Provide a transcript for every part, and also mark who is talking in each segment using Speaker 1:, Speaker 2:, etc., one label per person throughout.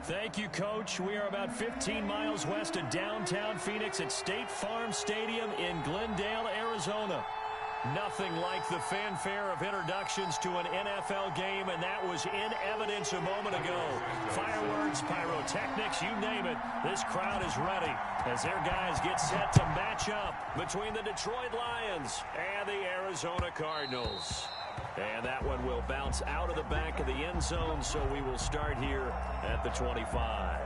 Speaker 1: Thank you, Coach. We are about 15 miles west of downtown Phoenix at State Farm Stadium in Glendale, Arizona. Nothing like the fanfare of introductions to an NFL game, and that was in evidence a moment ago. Fireworks, pyrotechnics, you name it, this crowd is ready as their guys get set to match up between the Detroit Lions and the Arizona Cardinals. And that one will bounce out of the back of the end zone, so we will start here at the 25.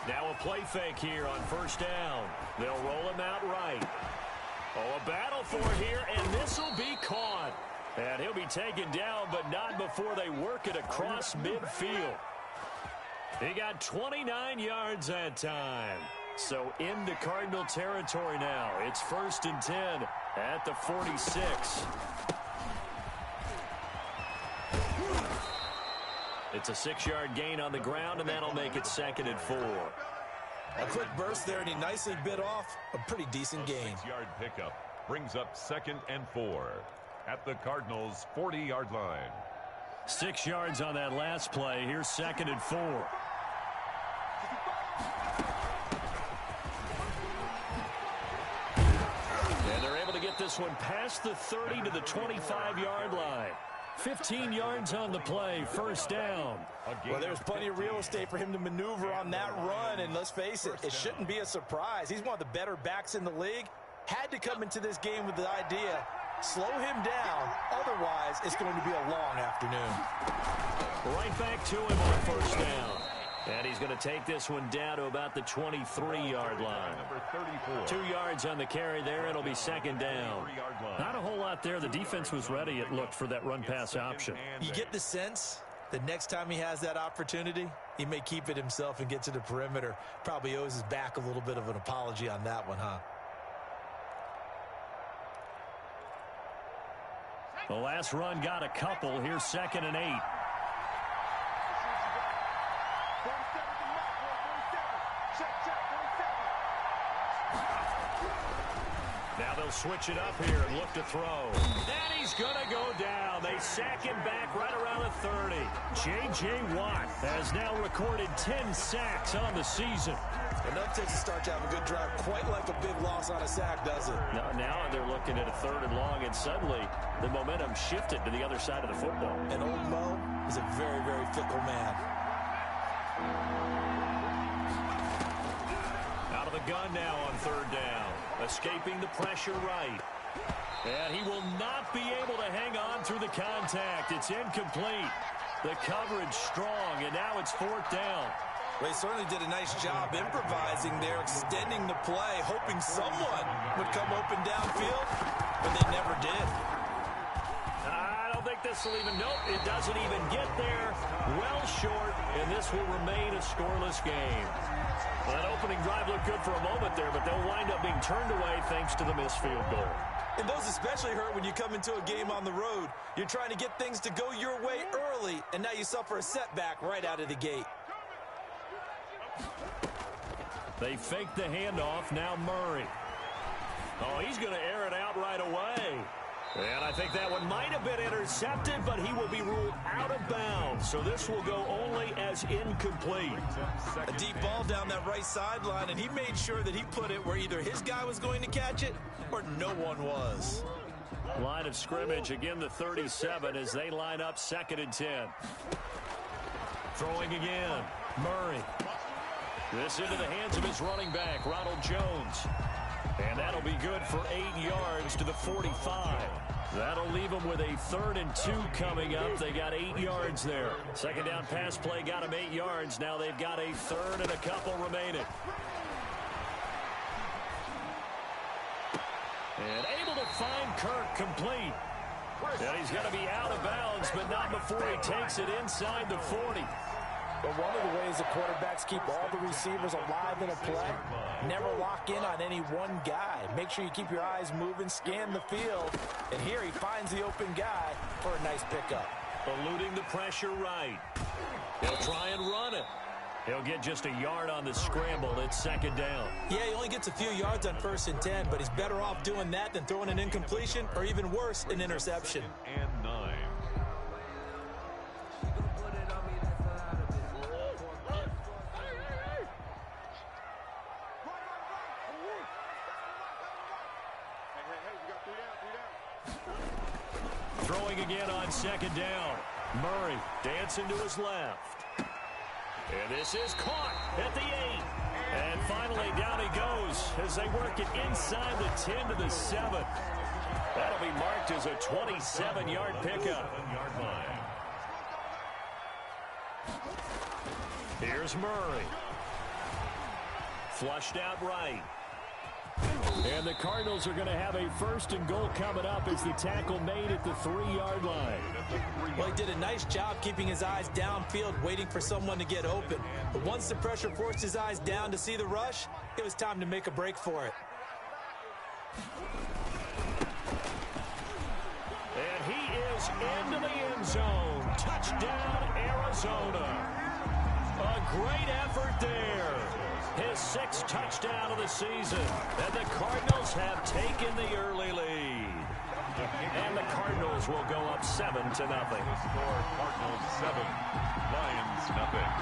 Speaker 1: Now a play fake here on first down. They'll roll him out right. Oh, a battle for it here, and this will be caught. And he'll be taken down, but not before they work it across midfield. He got 29 yards that time. So into Cardinal territory now. It's 1st and 10 at the 46. It's a 6-yard gain on the ground, and that'll make it 2nd and 4.
Speaker 2: A quick burst there, and he nicely bit off a pretty decent gain.
Speaker 3: 6-yard pickup brings up 2nd and 4 at the Cardinals' 40-yard line.
Speaker 1: 6 yards on that last play. Here's 2nd and 4. And they're able to get this one past the 30 to the 25-yard line. 15 yards on the play, 1st down.
Speaker 2: Well, there's plenty of real estate for him to maneuver on that run, and let's face it, it shouldn't be a surprise. He's one of the better backs in the league. Had to come into this game with the idea, slow him down, otherwise it's going to be a long afternoon.
Speaker 1: Right back to him on 1st down. And he's going to take this one down to about the 23-yard line. 2 yards on the carry there. It'll be 2nd down. Not a whole lot there. The defense was ready, it looked, for that run-pass option.
Speaker 2: You get the sense that next time he has that opportunity, he may keep it himself and get to the perimeter. Probably owes his back a little bit of an apology on that one, huh?
Speaker 1: The last run got a couple. Here's 2nd and 8. Now they'll switch it up here and look to throw. And he's going to go down. They sack him back right around the 30. J.J. Watt has now recorded 10 sacks on the season.
Speaker 2: And that takes a start to have a good drive, quite like a big loss on a sack, does it?
Speaker 1: Now they're looking at a 3rd and long, and suddenly the momentum shifted to the other side of the football.
Speaker 2: And old Mo is a very, very fickle man.
Speaker 1: Out of the gun now on 3rd down. Escaping the pressure right. And he will not be able to hang on through the contact. It's incomplete. The coverage strong, and now it's 4th down.
Speaker 2: They certainly did a nice job improvising there, extending the play, hoping someone would come open downfield, but they never did.
Speaker 1: I don't think this will even, nope, it doesn't even get there. Well short, and this will remain a scoreless game. Well, that opening drive looked good for a moment there, but they'll wind up being turned away thanks to the missed field goal.
Speaker 2: And those especially hurt when you come into a game on the road. You're trying to get things to go your way early, and now you suffer a setback right out of the gate.
Speaker 1: They fake the handoff. Now Murray. Oh, he's going to air it out right away. And I think that one might have been intercepted, but he will be ruled out of bounds. So this will go only as incomplete.
Speaker 2: A deep ball down that right sideline, and he made sure that he put it where either his guy was going to catch it or no one was.
Speaker 1: Line of scrimmage, again the 37 as they line up 2nd and 10. Throwing again. Murray. This into the hands of his running back, Ronald Jones. And that'll be good for 8 yards to the 45. That'll leave them with a 3rd and 2 coming up. They got 8 yards there. 2nd down pass play got them 8 yards. Now they've got a 3rd and a couple remaining. And able to find Kirk complete. And he's going to be out of bounds, but not before he takes it inside the 40.
Speaker 2: But one of the ways the quarterbacks keep all the receivers alive in a play, never lock in on any one guy. Make sure you keep your eyes moving, scan the field, and here he finds the open guy for a nice pickup.
Speaker 1: Eluding the pressure right. He'll try and run it. He'll get just a yard on the scramble. It's second down.
Speaker 2: Yeah, he only gets a few yards on 1st and 10, but he's better off doing that than throwing an incompletion or even worse, an interception.
Speaker 3: And 9.
Speaker 1: Throwing again on second down. Murray dancing to his left. And this is caught at the 8. And finally down he goes as they work it inside the 10 to the 7. That'll be marked as a 27-yard pickup. Here's Murray. Flushed out right. And the Cardinals are going to have a 1st and goal coming up as the tackle made at the 3-yard line.
Speaker 2: Well, he did a nice job keeping his eyes downfield, waiting for someone to get open. But once the pressure forced his eyes down to see the rush, it was time to make a break for it.
Speaker 1: And he is into the end zone. Touchdown, Arizona. A great effort there. His 6th touchdown of the season. And the Cardinals have taken the early lead. And the Cardinals will go up 7-0.
Speaker 3: The score, Cardinals 7, Lions nothing.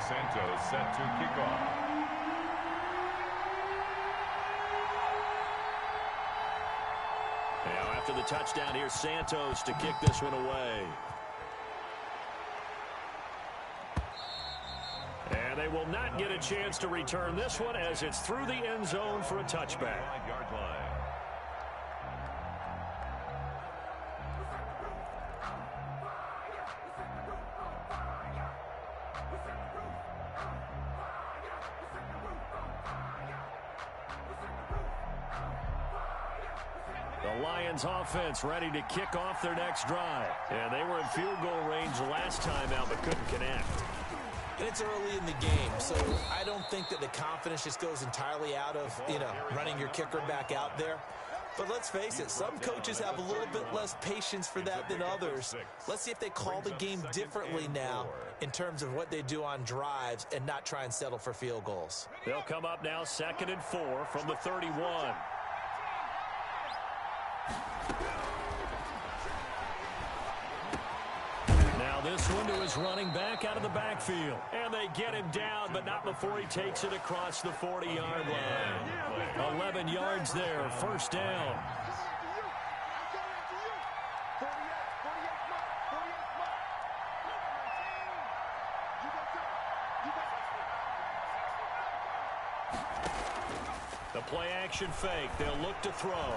Speaker 3: Santos set to kick off.
Speaker 1: Now after the touchdown, here's Santos to kick this one away. And they will not get a chance to return this one as it's through the end zone for a touchback.
Speaker 3: 5-yard line.
Speaker 1: The Lions offense ready to kick off their next drive. And they were in field goal range last time out but couldn't connect.
Speaker 2: And it's early in the game, so I don't think that the confidence just goes entirely out of, running your kicker back out there. But let's face it, some coaches have a little bit less patience for that than others. Let's see if they call the game differently now in terms of what they do on drives and not try and settle for field goals.
Speaker 1: They'll come up now 2nd and 4 from the 31. Now this one to his running back out of the backfield. And they get him down, but not before he takes it across the 40-yard line. 11 yards there, 1st down. The play action fake. They'll look to throw.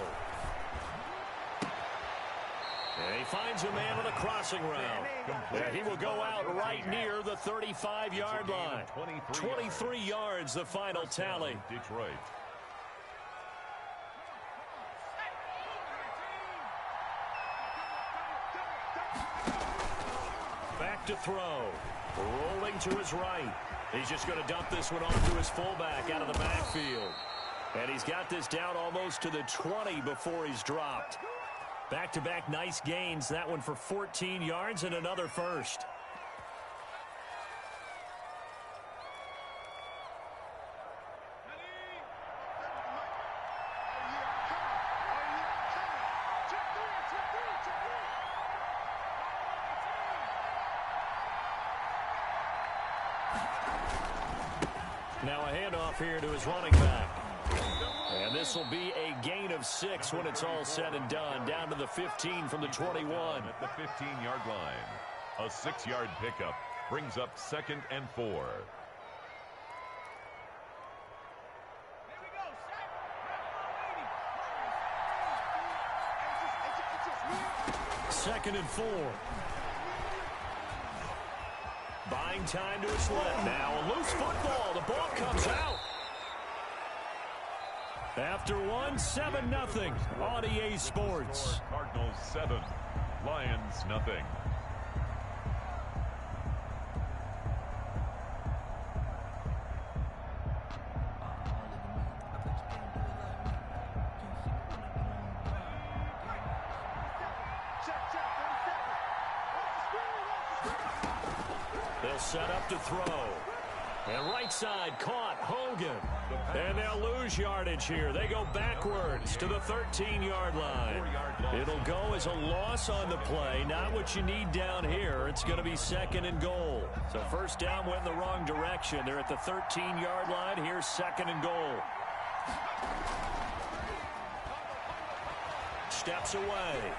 Speaker 1: And he finds a man on a crossing route. And he will go out right near the 35-yard line. 23 yards, the final tally.
Speaker 3: Detroit.
Speaker 1: Back to throw. Rolling to his right. He's just going to dump this one off to his fullback out of the backfield. And he's got this down almost to the 20 before he's dropped. Back-to-back nice gains. That one for 14 yards and another first. Now a handoff here to his running back. And this will be a gain of 6 when it's all said and done. Down to the 15 from the 21.
Speaker 3: At the 15-yard line. A 6-yard pickup brings up 2nd and 4.
Speaker 1: Second and 4. Buying time to his left. Now a loose football. The ball comes out. After one, 7-0 on EA Sports.
Speaker 3: Cardinals 7, Lions nothing.
Speaker 1: They'll set up to throw. And right side caught, Hogan. And they'll lose yardage here. They go backwards to the 13-yard line. It'll go as a loss on the play. Not what you need down here. It's going to be 2nd and goal. So first down went in the wrong direction. They're at the 13-yard line. Here's 2nd and goal. Steps away.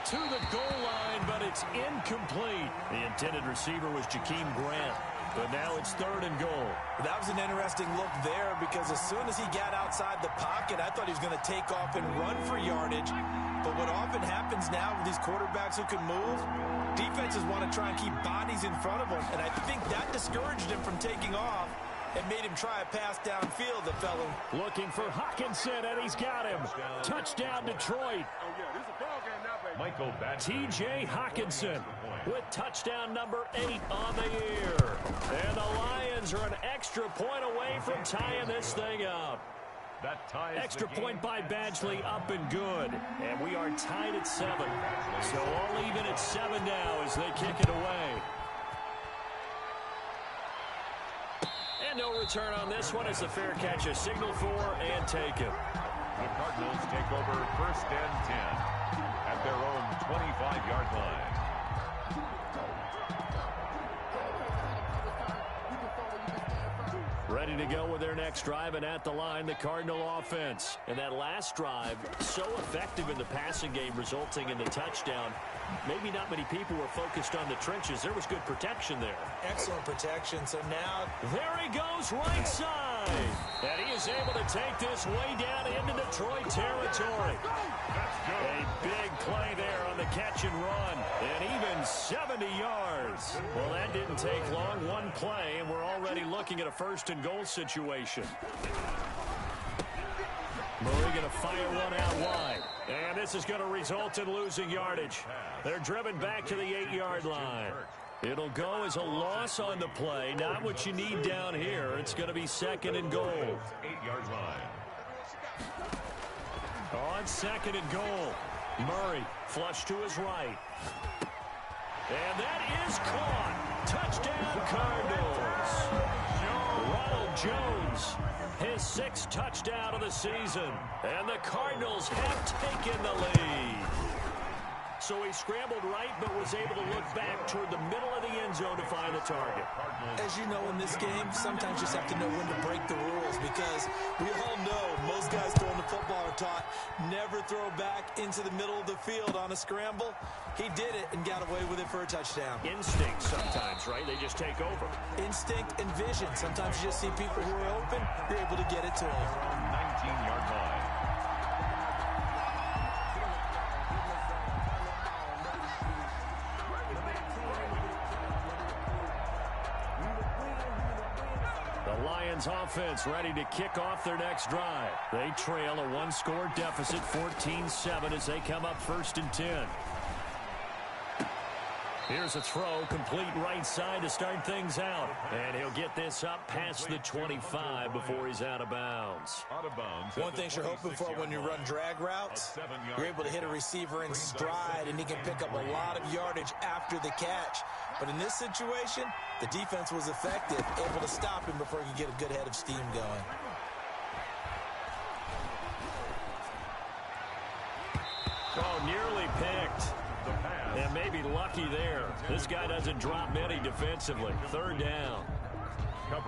Speaker 1: To the goal line, but it's incomplete. The intended receiver was Jakeem Grant, but now it's 3rd and goal.
Speaker 2: That was an interesting look there because as soon as he got outside the pocket, I thought he was going to take off and run for yardage. But what often happens now with these quarterbacks who can move, defenses want to try and keep bodies in front of them, and I think that discouraged him from taking off and made him try a pass downfield that fell in.
Speaker 1: Looking for Hockenson, and he's got him. Touchdown, Detroit.
Speaker 3: Michael
Speaker 1: T.J. Hockenson with touchdown number 8 on the year. And the Lions are an extra point away from tying this thing up.
Speaker 3: That ties
Speaker 1: extra point by Badgley, up and good. And we are tied at 7. So all even at 7 now as they kick it away. And no return on this one as the fair catch is signaled for and taken.
Speaker 3: The Cardinals take over 1st and 10 at their own 25-yard line.
Speaker 1: Ready to go with their next drive, and at the line, the Cardinal offense. And that last drive, so effective in the passing game, resulting in the touchdown. Maybe not many people were focused on the trenches. There was good protection there.
Speaker 2: Excellent protection. So now,
Speaker 1: there he goes right side. And he is able to take this way down into Detroit territory. A big play there on the catch and run. And even 70 yards. Well, that didn't take long. One play, and we're already looking at a 1st and goal situation. Murray going to fire one out wide. And this is going to result in losing yardage. They're driven back to the 8-yard line. It'll go as a loss on the play. Not what you need down here. It's going to be 2nd and goal.
Speaker 3: 8-yard line.
Speaker 1: On 2nd and goal. Murray flush to his right. And that is caught. Touchdown Cardinals. Ronald Jones, his 6th touchdown of the season. And the Cardinals have taken the lead. So he scrambled right, but was able to look back toward the middle of the end zone to find the target.
Speaker 2: As you know, in this game, sometimes you just have to know when to break the rules because we all know most guys throwing the football are taught never throw back into the middle of the field on a scramble. He did it and got away with it for a touchdown.
Speaker 1: Instinct sometimes, right? They just take over.
Speaker 2: Instinct and vision. Sometimes you just see people who are open, you're able to get it to them.
Speaker 3: 19-yard line.
Speaker 1: Lions offense ready to kick off their next drive. They trail a 1-score deficit, 14-7 as they come up 1st and 10. Here's a throw, complete right side to start things out. And he'll get this up past the 25 before he's out of bounds.
Speaker 2: One thing you're hoping for when you run drag routes, you're able to hit a receiver in stride, and he can pick up a lot of yardage after the catch. But in this situation, the defense was effective, able to stop him before he could get a good head of steam going.
Speaker 1: Oh, nearly picked. And maybe lucky there. This guy doesn't drop many defensively. 3rd down.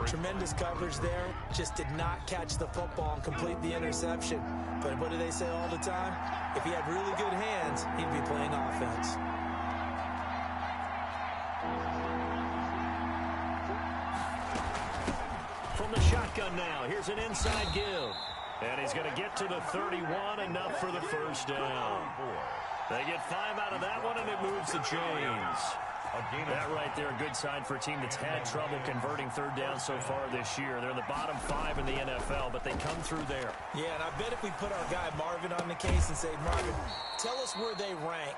Speaker 2: Tremendous coverage there. Just did not catch the football and complete the interception. But what do they say all the time? If he had really good hands, he'd be playing offense.
Speaker 1: From the shotgun now, here's an inside give. And he's going to get to the 31, enough for the 1st down. They get 5 out of that one, and it moves the chains. That right there, a good sign for a team that's had trouble converting third down so far this year. They're in the bottom 5 in the NFL, but they come through there.
Speaker 2: Yeah, and I bet if we put our guy Marvin on the case and say, Marvin, tell us where they rank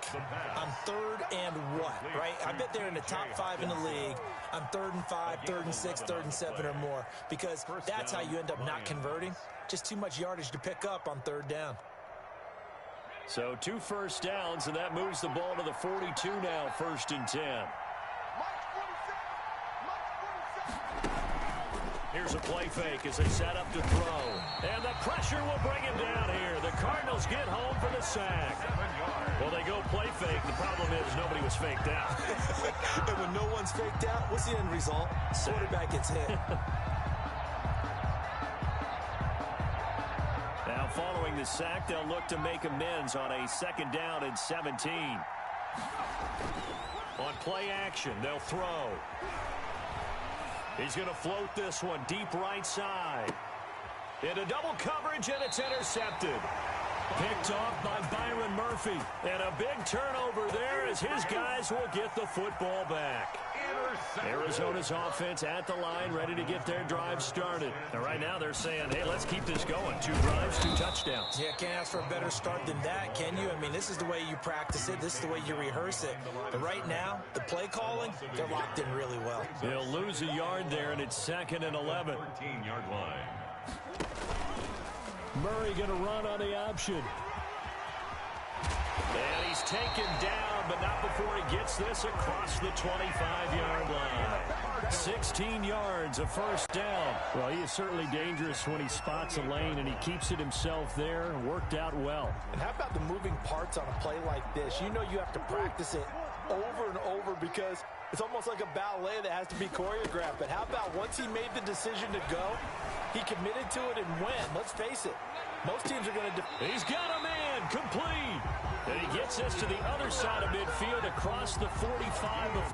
Speaker 2: on third and what, right? I bet they're in the top 5 in the league on 3rd and 5, 3rd and 6, 3rd and 7 or more, because that's how you end up not converting. Just too much yardage to pick up on 3rd down.
Speaker 1: So 2 first downs, and that moves the ball to the 42 now, 1st and 10. Here's a play fake as they set up to throw. And the pressure will bring him down here. The Cardinals get home for the sack. Well, they go play fake. The problem is nobody was faked out.
Speaker 2: And when no one's faked out, what's the end result? Quarterback gets hit.
Speaker 1: Now, following the sack, they'll look to make amends on a 2nd down and 17. On play action, they'll throw. He's going to float this one deep right side. Into double coverage, and it's intercepted. Picked off by Byron Murphy. And a big turnover there as his guys will get the football back. Arizona's offense at the line, ready to get their drive started. And right now they're saying, hey, let's keep this going. 2 drives, 2 touchdowns.
Speaker 2: Yeah, can't ask for a better start than that, can you? I mean, this is the way you practice it. This is the way you rehearse it. But right now, the play calling, they're locked in really well.
Speaker 1: They'll lose a yard there, and it's 2nd and 11.
Speaker 3: 13-yard line.
Speaker 1: Murray going to run on the option. And he's taken down, but not before he gets this across the 25-yard line. 16 yards, a 1st down. Well, he is certainly dangerous when he spots a lane, and he keeps it himself there. Worked out well.
Speaker 2: And how about the moving parts on a play like this? You know you have to practice it over and over because it's almost like a ballet that has to be choreographed. But how about once he made the decision to go, he committed to it and went. Let's face it, most teams are going to...
Speaker 1: He's got a man, complete. And he gets this to the other side of midfield across the 45 of...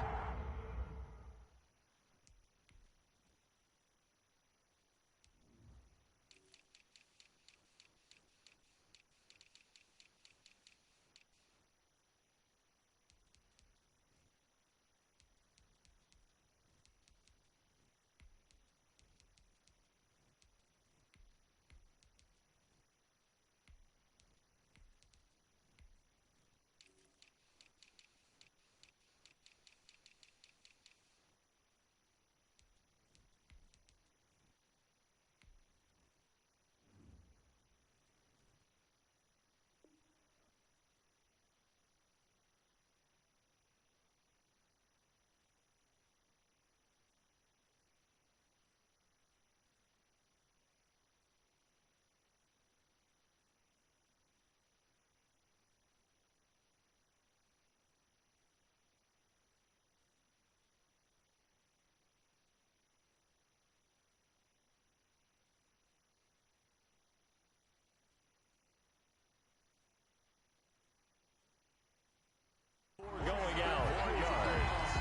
Speaker 1: Going out.
Speaker 3: 4 yards.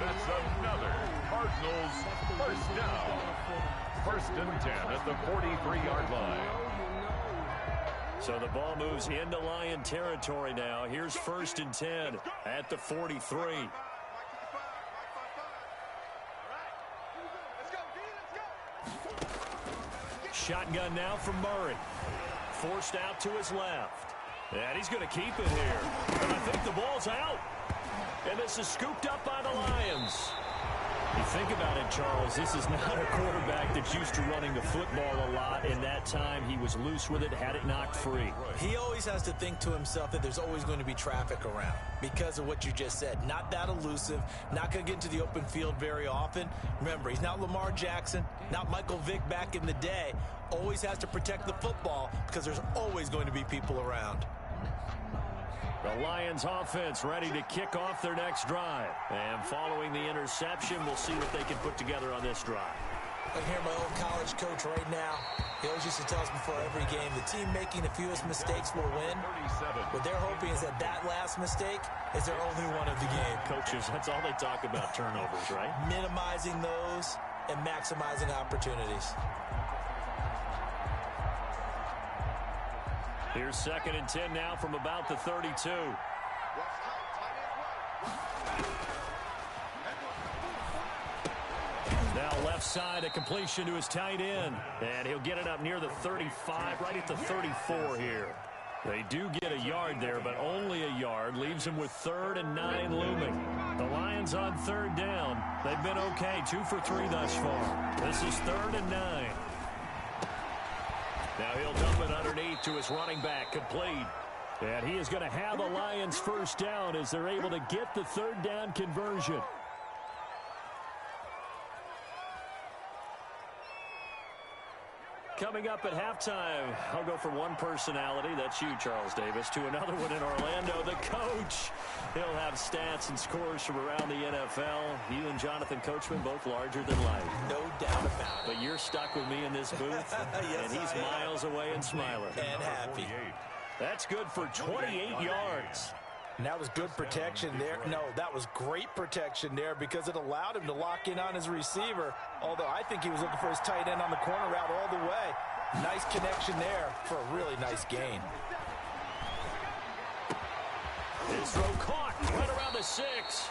Speaker 3: That's another Cardinals 1st down. 1st and 10 at the 43-yard line.
Speaker 1: So the ball moves into Lion territory now. Here's 1st and 10 at the 43. Shotgun now from Murray. Forced out to his left. And he's going to keep it here. And I think the ball's out. And this is scooped up by the Lions. You think about it, Charles, this is not a quarterback that's used to running the football a lot. In that time, he was loose with it, had it knocked free.
Speaker 2: He always has to think to himself that there's always going to be traffic around because of what you just said. Not that elusive, not going to get into the open field very often. Remember, he's not Lamar Jackson, not Michael Vick back in the day. Always has to protect the football because there's always going to be people around.
Speaker 1: The Lions offense ready to kick off their next drive. And following the interception, we'll see what they can put together on this drive.
Speaker 2: I hear my old college coach right now. He always used to tell us before every game, the team making the fewest mistakes will win. What they're hoping is that that last mistake is their only one of the game.
Speaker 1: Coaches, that's all they talk about, turnovers, right?
Speaker 2: Minimizing those and maximizing opportunities.
Speaker 1: Here's 2nd and 10 now from about the 32. left side, a completion to his tight end. And he'll get it up near the 35, right at the 34 here. They do get a yard there, but only a yard. Leaves him with 3rd and 9 looming. The Lions on 3rd down. They've been okay, 2 for 3 thus far. This is 3rd and 9. Now he'll dump it underneath to his running back, complete. And he is going to have a Lions first down as they're able to get the 3rd down conversion. Coming up at halftime, I'll go from one personality, that's you, Charles Davis, to another one in Orlando, the coach. He'll have stats and scores from around the NFL. You and Jonathan Coachman, both larger than life.
Speaker 2: No doubt about it.
Speaker 1: But you're stuck with me in this booth,
Speaker 2: yes,
Speaker 1: and he's miles away and smiling.
Speaker 2: And happy.
Speaker 1: That's good for 28 yards.
Speaker 2: And that was good protection there. No, that was great protection there because it allowed him to lock in on his receiver, although I think he was looking for his tight end on the corner route all the way. Nice connection there for a really nice gain.
Speaker 1: His throw caught right around the 6.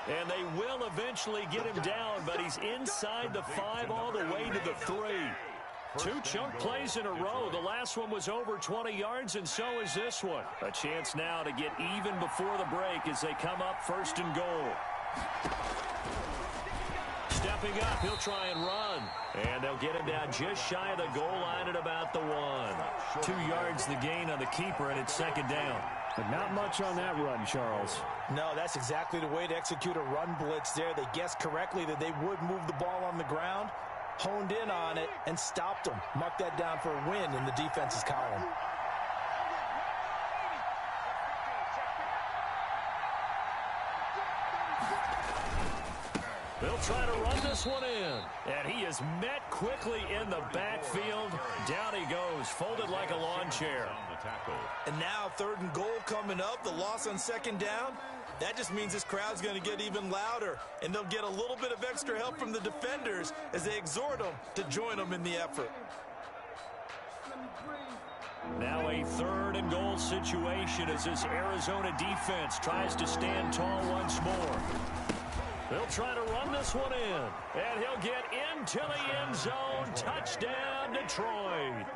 Speaker 1: And they will eventually get him down, but he's inside the 5 all the way to the 3. 2 chunk plays in a row. The last one was over 20 yards, and so is this one. A chance now to get even before the break as they come up 1st and goal. Stepping up, he'll try and run. And they'll get him down just shy of the goal line at about the 1. 2 yards the gain on the keeper, and it's 2nd down. But not much on that run, Charles.
Speaker 2: No, that's exactly the way to execute a run blitz there. They guessed correctly that they would move the ball on the ground, honed in on it, and stopped them. Mark that down for a win in the defense's column.
Speaker 1: They'll try to run this one in. And he is met quickly in the backfield. Down he goes, folded like a lawn chair.
Speaker 2: And now 3rd and goal coming up. The loss on 2nd down. That just means this crowd's going to get even louder, and they'll get a little bit of extra help from the defenders as they exhort them to join them in the effort.
Speaker 1: Now a 3rd and goal situation as this Arizona defense tries to stand tall once more. They'll try to run this one in, and he'll get into the end zone. Touchdown, Detroit.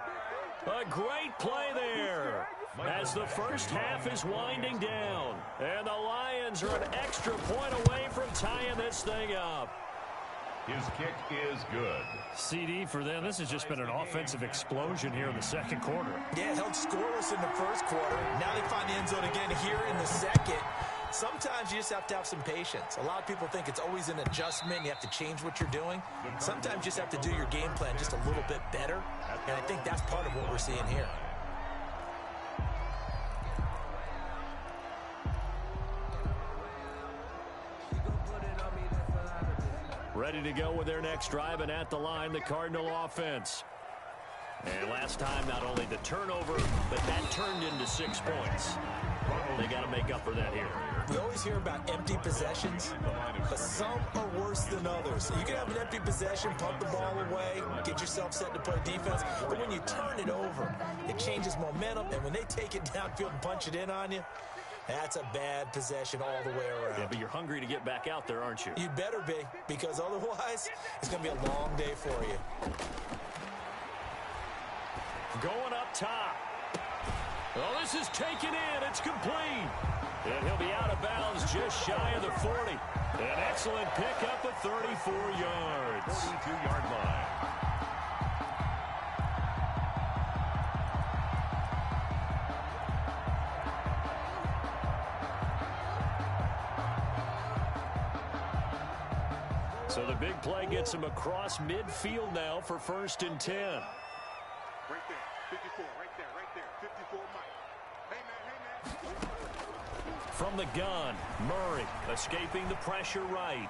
Speaker 1: A great play there as the first half is winding down. And the Lions are an extra point away from tying this thing up.
Speaker 3: His kick is good.
Speaker 1: CD for them. This has just been an offensive explosion here in the 2nd quarter.
Speaker 2: Yeah, held scoreless in the 1st quarter. Now they find the end zone again here in the 2nd. Sometimes you just have to have some patience. A lot of people think it's always an adjustment. You have to change what you're doing. Sometimes you just have to do your game plan just a little bit better. And I think that's part of what we're seeing here.
Speaker 1: Ready to go with their next drive, and at the line, the Cardinal offense. And last time, not only the turnover, but that turned into 6 points. They got to make up for that here.
Speaker 2: We always hear about empty possessions, but some are worse than others. You can have an empty possession, pump the ball away, get yourself set to play defense, but when you turn it over, it changes momentum, and when they take it downfield and punch it in on you, that's a bad possession all the way around.
Speaker 1: Yeah, but you're hungry to get back out there, aren't you?
Speaker 2: You'd better be, because otherwise, it's going to be a long day for you.
Speaker 1: Going up top. Oh, this is taken in. It's complete. And he'll be out of bounds just shy of the 40. An excellent pickup of 34 yards.
Speaker 3: 42-yard line.
Speaker 1: So the big play gets him across midfield now for 1st and 10.
Speaker 4: Right there, 54, right there, 54 Mike. Hey, man.
Speaker 1: From the gun, Murray escaping the pressure right.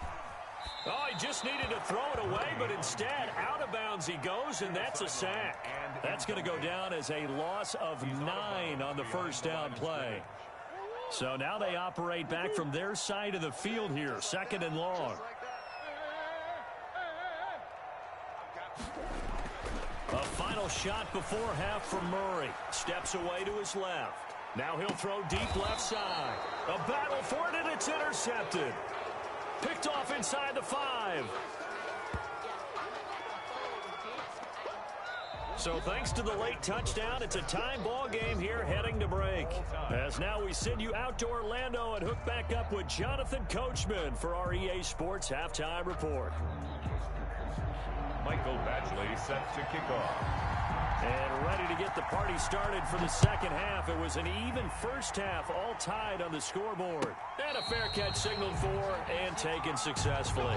Speaker 1: Oh, he just needed to throw it away, but instead, out of bounds he goes, and that's a sack. That's going to go down as a loss of 9 on the first down play. So now they operate back from their side of the field here, 2nd and long. A final shot before half from Murray. Steps away to his left. Now he'll throw deep left side. A battle for it, and it's intercepted. Picked off inside the 5. So thanks to the late touchdown, it's a tie ball game here heading to break. As now we send you out to Orlando and hook back up with Jonathan Coachman for our EA Sports Halftime Report.
Speaker 3: Michael Badgley set to kick off.
Speaker 1: And ready to get the party started for the second half. It was an even first half, all tied on the scoreboard. And a fair catch signaled for and taken successfully.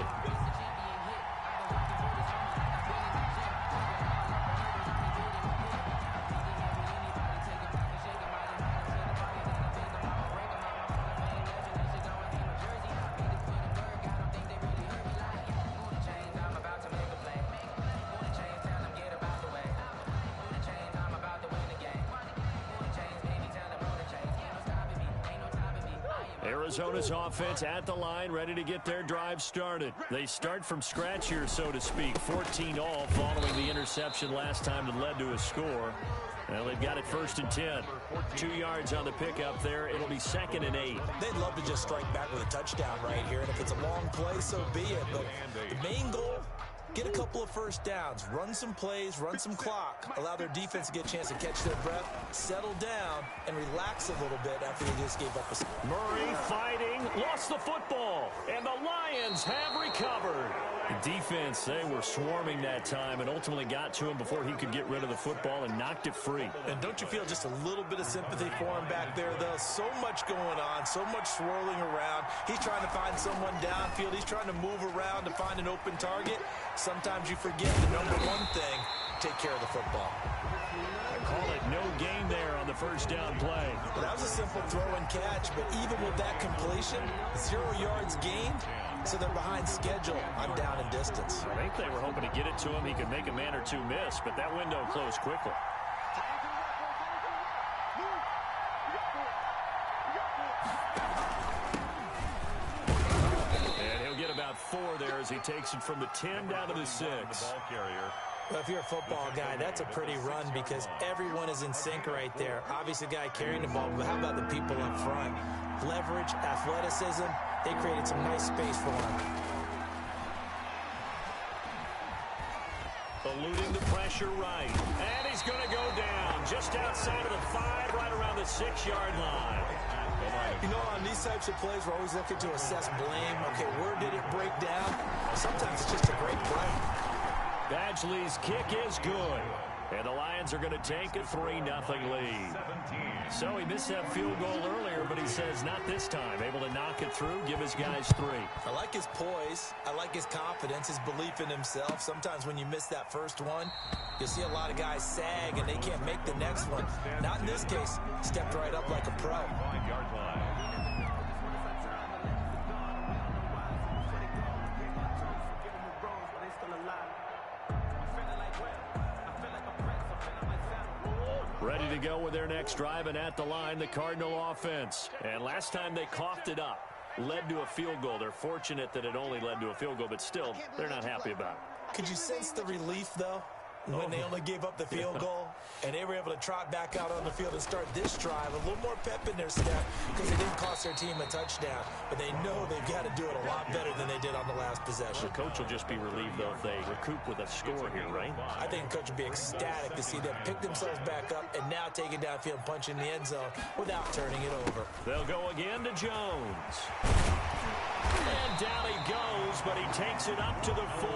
Speaker 1: Arizona's offense at the line, ready to get their drive started. They start from scratch here, so to speak. 14 all following the interception last time that led to a score. Well, they've got it 1st and 10. 2 yards on the pickup there. It'll be 2nd and 8.
Speaker 2: They'd love to just strike back with a touchdown right here, and if it's a long play, so be it. But the main goal, get a couple of first downs, run some plays, run some clock, allow their defense to get a chance to catch their breath, settle down, and relax a little bit after they just gave up a...
Speaker 1: Murray fighting, lost the football, and the Lions have recovered. The defense, they were swarming that time and ultimately got to him before he could get rid of the football and knocked it free.
Speaker 2: And don't you feel just a little bit of sympathy for him back there, though? So much going on, so much swirling around. He's trying to find someone downfield. He's trying to move around to find an open target. Sometimes you forget the number one thing, take care of the football.
Speaker 1: I call it no gain there on the first down play.
Speaker 2: Well, that was a simple throw and catch, but even with that completion, 0 yards gained, so they're behind schedule on down and distance.
Speaker 1: I think they were hoping to get it to him. He could make a man or two miss, but that window closed quickly. And he'll get about 4 there as he takes it from the 10 down to the 6.
Speaker 3: Ball carrier.
Speaker 2: Well, if you're a football guy, that's a pretty run because everyone is in sync right there. Obviously, the guy carrying the ball, but how about the people up front? Leverage, athleticism, they created some nice space for him.
Speaker 1: Eluding the pressure right. And he's going to go down just outside of the 5, right around the 6-yard line.
Speaker 2: You know, on these types of plays, we're always looking to assess blame. Okay, where did it break down? Sometimes it's just a great play.
Speaker 1: Badgley's kick is good. And the Lions are going to take a 3-0 lead. So he missed that field goal earlier, but he says not this time. Able to knock it through, give his guys 3.
Speaker 2: I like his poise. I like his confidence, his belief in himself. Sometimes when you miss that first one, you see a lot of guys sag and they can't make the next one. Not in this case. Stepped right up like a pro.
Speaker 3: 5-yard line.
Speaker 1: Ready to go with their next drive, and at the line, the Cardinal offense. And last time they coughed it up, led to a field goal. They're fortunate that it only led to a field goal, but still, they're not happy about it.
Speaker 2: Could you sense the relief, though, when they only gave up the field goal and they were able to trot back out on the field and start this drive? A little more pep in their step because they didn't cost their team a touchdown, but they know they've got to do it a lot better than they did on the last possession.
Speaker 1: The coach will just be relieved, though, if they recoup with a score here, right?
Speaker 2: I think the coach would be ecstatic to see them pick themselves back up and now take it downfield and punch in the end zone without turning it over.
Speaker 1: They'll go again to Jones. And down he goes, but he takes it up to the 40.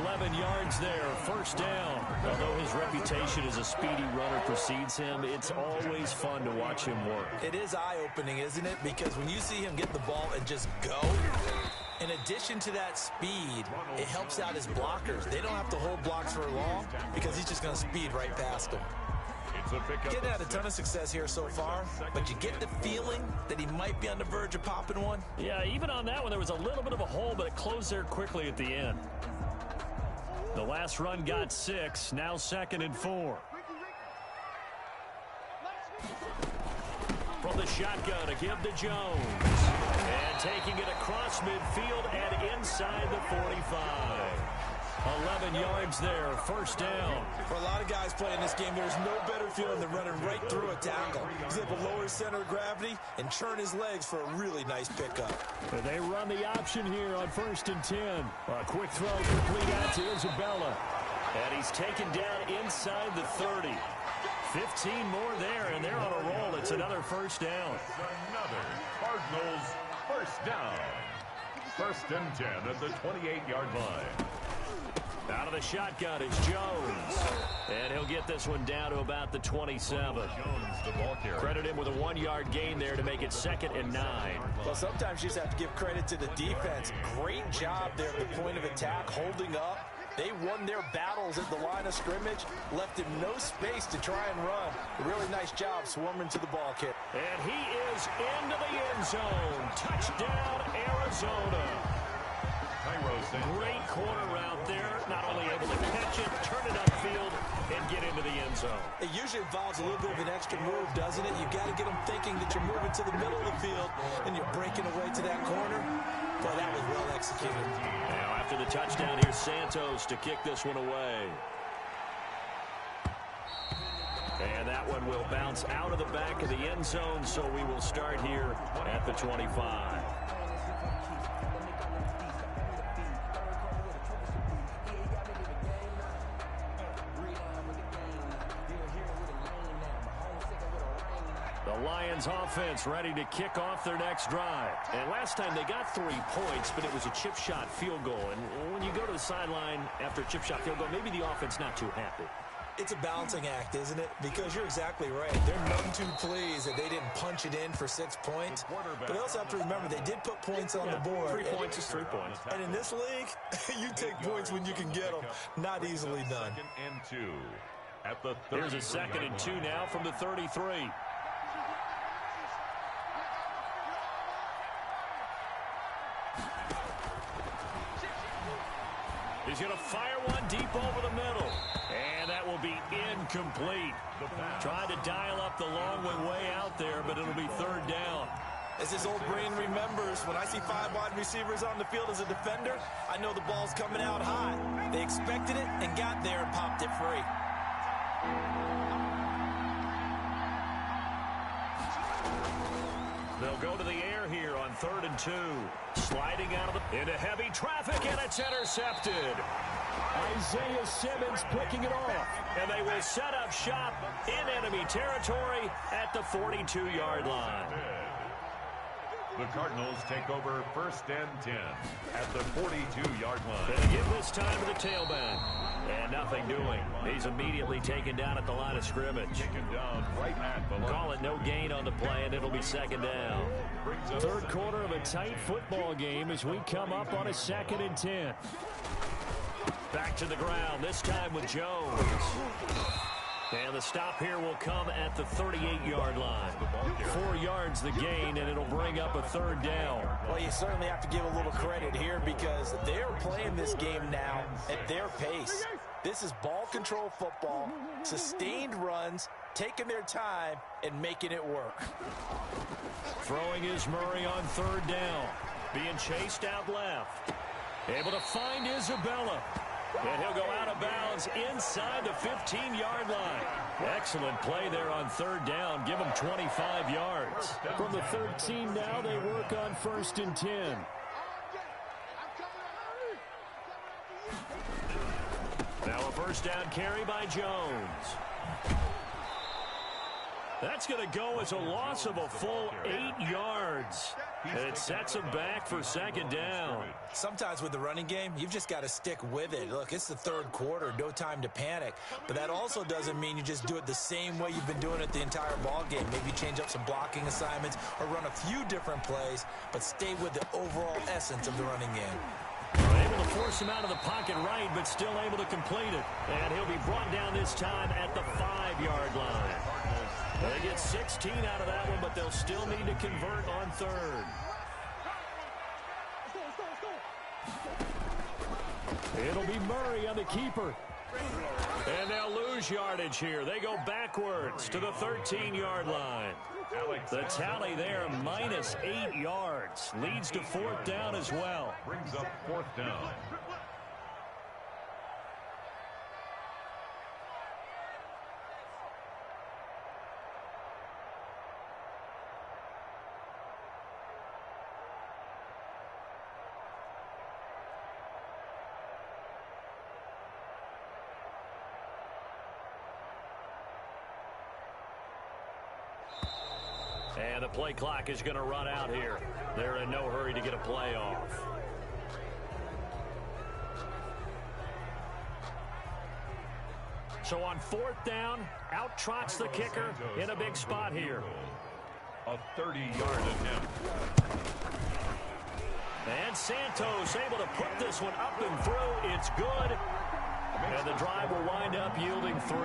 Speaker 1: 11 yards there, first down. Although his reputation as a speedy runner precedes him, it's always fun to watch him work.
Speaker 2: It is eye-opening, isn't it? Because when you see him get the ball and just go, in addition to that speed, it helps out his blockers. They don't have to hold blocks for long because he's just going to speed right past them. Getting had a ton of success here so far, but you get the feeling that he might be on the verge of popping one.
Speaker 1: Yeah, even on that one, there was a little bit of a hole, but it closed there quickly at the end. The last run got 6, now 2nd and 4. From the shotgun to give to Jones. And taking it across midfield and inside the 45. 11 yards there, first down.
Speaker 2: For a lot of guys playing this game, there's no better feeling than running right through a tackle. He's able to lower his center of gravity and churn his legs for a really nice pickup.
Speaker 1: And they run the option here on 1st and 10. A quick throw complete out to Isabella. And he's taken down inside the 30. 15 more there, and they're on a roll. It's another first down.
Speaker 3: Another Cardinals first down. First and 10 at the 28-yard line.
Speaker 1: Out of the shotgun is Jones. And he'll get this one down to about the 27.
Speaker 3: Jones, the ball carrier.
Speaker 1: Credit him with a 1-yard gain there to make it 2nd and 9.
Speaker 2: Well, sometimes you just have to give credit to the defense. Great job there at the point of attack, holding up. They won their battles at the line of scrimmage, left him no space to try and run. A really nice job swarming to the ball kick.
Speaker 1: And he is into the end zone. Touchdown, Arizona. Great corner route there. Not only able to catch it, turn it upfield, and get into the end zone.
Speaker 2: It usually involves a little bit of an extra move, doesn't it? You've got to get them thinking that you're moving to the middle of the field and you're breaking away to that corner. But that was well executed.
Speaker 1: Now after the touchdown, here's Santos to kick this one away. And that one will bounce out of the back of the end zone, so we will start here at the 25. The Lions offense ready to kick off their next drive. And last time they got 3 points, but it was a chip shot field goal. And when you go to the sideline after a chip shot field goal, maybe the offense not too happy.
Speaker 2: It's a balancing act, isn't it? Because you're exactly right. They're none too pleased that they didn't punch it in for 6 points. But they also have to remember they did put points on the board.
Speaker 1: 3 points is 3 points.
Speaker 2: And in this league, you take points when you can get them. Not easily done.
Speaker 3: 2nd and 2 at the 33.
Speaker 1: Here's a 2nd and 2 now from the 33. He's going to fire one deep over the middle. And that will be incomplete. Trying to dial up the long way out there, but it'll be 3rd down.
Speaker 2: As his old brain remembers, when I see 5 wide receivers on the field as a defender, I know the ball's coming out hot. They expected it and got there and popped it free.
Speaker 1: They'll go to the air here on 3rd and 2. Sliding out of into heavy traffic, and it's intercepted. Isaiah Simmons picking it off. And they will set up shop in enemy territory at the 42-yard line.
Speaker 3: The Cardinals take over 1st and 10 at the 42-yard line.
Speaker 1: They give this time to the tailback. And nothing doing. He's immediately taken down at the line of scrimmage.
Speaker 3: Taken down right at the line.
Speaker 1: Call it no gain on the play, and it'll be 2nd down. 3rd quarter of a tight football game as we come up on a 2nd and 10. Back to the ground, this time with Jones. And the stop here will come at the 38-yard line. 4 yards the gain, and it'll bring up a 3rd down.
Speaker 2: Well, you certainly have to give a little credit here because they're playing this game now at their pace. This is ball control football, sustained runs, taking their time, and making it work.
Speaker 1: Throwing is Murray on 3rd down. Being chased out left. Able to find Isabella. And he'll go out of bounds inside the 15-yard line. Excellent play there on 3rd down. Give him 25 yards. From the 13 now, they work on 1st and 10. Now a 1st down carry by Jones. That's going to go as a loss of a full 8 yards. And it sets him back for 2nd down.
Speaker 2: Sometimes with the running game, you've just got to stick with it. Look, it's the 3rd quarter, no time to panic. But that also doesn't mean you just do it the same way you've been doing it the entire ball game. Maybe change up some blocking assignments or run a few different plays, but stay with the overall essence of the running game.
Speaker 1: Able to force him out of the pocket right, but still able to complete it. And he'll be brought down this time at the 5-yard line. They get 16 out of that one, but they'll still need to convert on 3rd. It'll be Murray on the keeper. And they'll lose yardage here. They go backwards to the 13-yard line. The tally there, minus 8 yards. Leads to 4th down as well.
Speaker 3: Brings up 4th down.
Speaker 1: And the play clock is going to run out here. They're in no hurry to get a play off. So on 4th down, out trots the kicker in a big spot here.
Speaker 3: A 30-yard attempt.
Speaker 1: And Santos able to put this one up and through. It's good. And the drive will wind up yielding 3.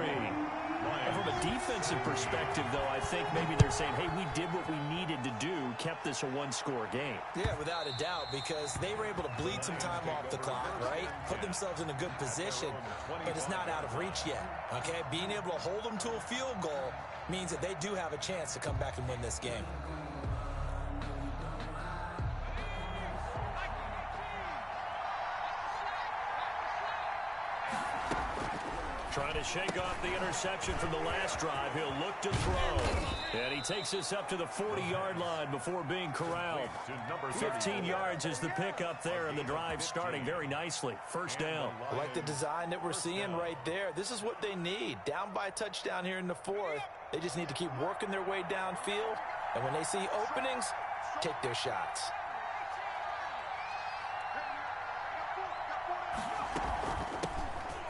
Speaker 1: And from a defensive perspective, though, I think maybe they're saying, hey, we did what we needed to do, kept this a one-score game.
Speaker 2: Yeah, without a doubt, because they were able to bleed some time off the clock, right? Put themselves in a good position, but it's not out of reach yet, okay? Being able to hold them to a field goal means that they do have a chance to come back and win this game.
Speaker 1: Trying to shake off the interception from the last drive. He'll look to throw. And he takes this up to the 40-yard line before being corralled. 15 yards is the pickup there, and the drive starting very nicely. 1st down.
Speaker 2: I like the design that we're seeing right there. This is what they need. Down by a touchdown here in the 4th. They just need to keep working their way downfield. And when they see openings, take their shots.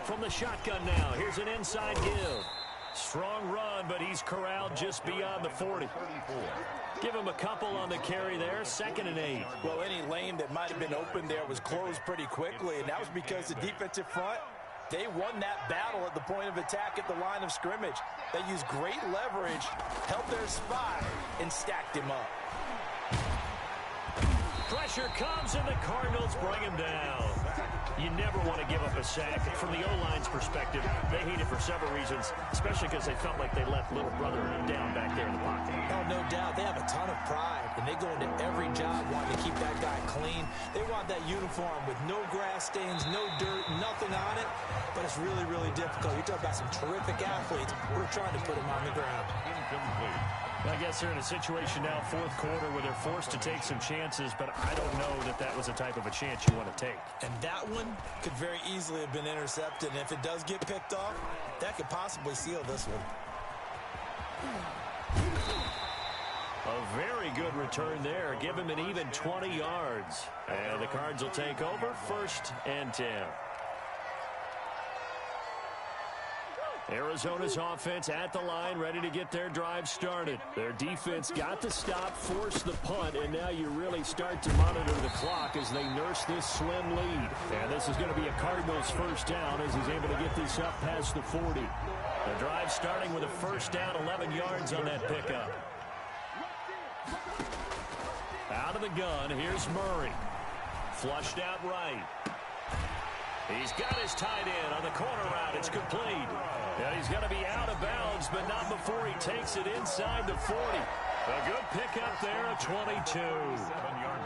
Speaker 1: From the shotgun now, here's an inside give. Strong run, but he's corralled just beyond the 40. Give him a couple on the carry there, 2nd and 8.
Speaker 2: Well, any lane that might have been open there was closed pretty quickly, and that was because the defensive front, they won that battle at the point of attack at the line of scrimmage. They used great leverage, held their spot, and stacked him up.
Speaker 1: Pressure comes, and the Cardinals bring him down. You never want to give up a sack. From the O-line's perspective, they hate it for several reasons, especially because they felt like they left little brother down back there in the pocket.
Speaker 2: Oh, no doubt. They have a ton of pride, and they go into every job wanting to keep that guy clean. They want that uniform with no grass stains, no dirt, nothing on it, but it's really, really difficult. You're talking about some terrific athletes. We're trying to put them on the ground.
Speaker 3: Incomplete.
Speaker 1: I guess they're in a situation now, 4th quarter, where they're forced to take some chances, but I don't know that that was the type of a chance you want to take.
Speaker 2: And that one could very easily have been intercepted, and if it does get picked off, that could possibly seal this one.
Speaker 1: A very good return there. Give him an even 20 yards. And the Cards will take over, 1st and 10. Arizona's offense at the line, ready to get their drive started. Their defense got to stop, force the punt, and now you really start to monitor the clock as they nurse this slim lead. And this is going to be a Cardinals 1st down as he's able to get this up past the 40. The drive starting with a 1st down, 11 yards on that pickup. Out of the gun, here's Murray. Flushed out right. He's got his tight end on the corner route. It's complete. And he's going to be out of bounds, but not before he takes it inside the 40. A good pickup there at 22.